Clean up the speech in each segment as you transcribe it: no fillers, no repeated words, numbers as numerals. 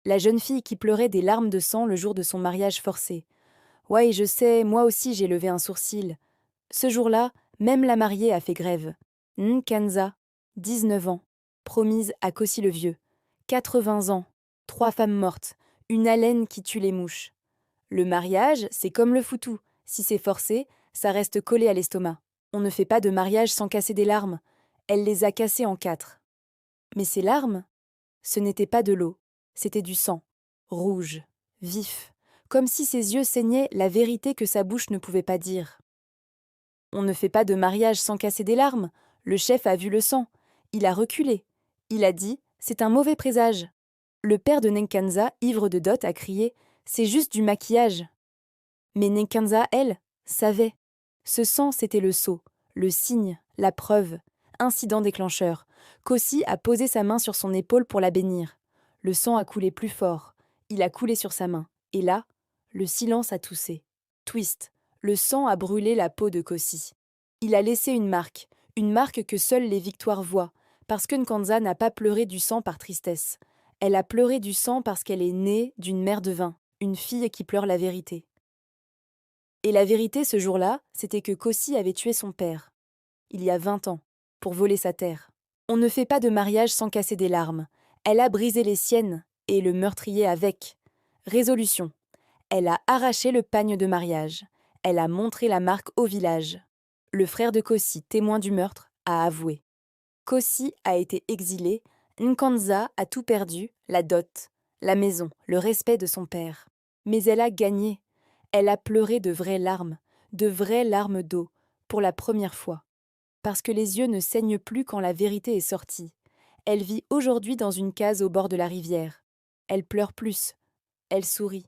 La jeune fille qui pleurait des larmes de sang le jour de son mariage forcé. Ouais, je sais, moi aussi j'ai levé un sourcil. Ce jour-là, même la mariée a fait grève. Nkanza, 19 ans, promise à Kossi le Vieux. 80 ans, 3 femmes mortes, une haleine qui tue les mouches. Le mariage, c'est comme le foutou. Si c'est forcé, ça reste collé à l'estomac. On ne fait pas de mariage sans casser des larmes. Elle les a cassées en 4. Mais ces larmes, ce n'était pas de l'eau, c'était du sang, rouge, vif, comme si ses yeux saignaient la vérité que sa bouche ne pouvait pas dire. On ne fait pas de mariage sans casser des larmes. Le chef a vu le sang. Il a reculé. Il a dit « C'est un mauvais présage ». Le père de Nkanza, ivre de dot, a crié « C'est juste du maquillage ». Mais Nkanza, elle, savait. Ce sang, c'était le sceau, le signe, la preuve, incident déclencheur. Kossi a posé sa main sur son épaule pour la bénir. Le sang a coulé plus fort. Il a coulé sur sa main. Et là, le silence a toussé. Twist. Le sang a brûlé la peau de Kossi. Il a laissé une marque que seules les victoires voient, parce que Nkanza n'a pas pleuré du sang par tristesse. Elle a pleuré du sang parce qu'elle est née d'une mère de vin, une fille qui pleure la vérité. Et la vérité ce jour-là, c'était que Kossi avait tué son père, il y a 20 ans, pour voler sa terre. On ne fait pas de mariage sans casser des larmes. Elle a brisé les siennes, et le meurtrier avec. Résolution. Elle a arraché le pagne de mariage. Elle a montré la marque au village. Le frère de Kossi, témoin du meurtre, a avoué. Kossi a été exilé. Nkanza a tout perdu, la dot, la maison, le respect de son père. Mais elle a gagné. Elle a pleuré de vraies larmes d'eau, pour la première fois. Parce que les yeux ne saignent plus quand la vérité est sortie. Elle vit aujourd'hui dans une case au bord de la rivière. Elle pleure plus. Elle sourit.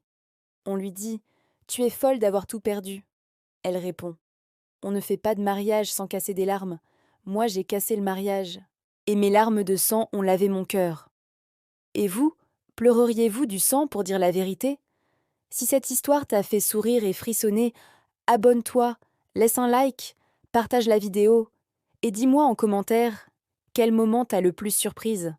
On lui dit « Tu es folle d'avoir tout perdu ». Elle répond « On ne fait pas de mariage sans casser des larmes. Moi, j'ai cassé le mariage. Et mes larmes de sang ont lavé mon cœur. Et vous, pleureriez-vous du sang pour dire la vérité ? Si cette histoire t'a fait sourire et frissonner, abonne-toi, laisse un like, partage la vidéo et dis-moi en commentaire quel moment t'as le plus surprise.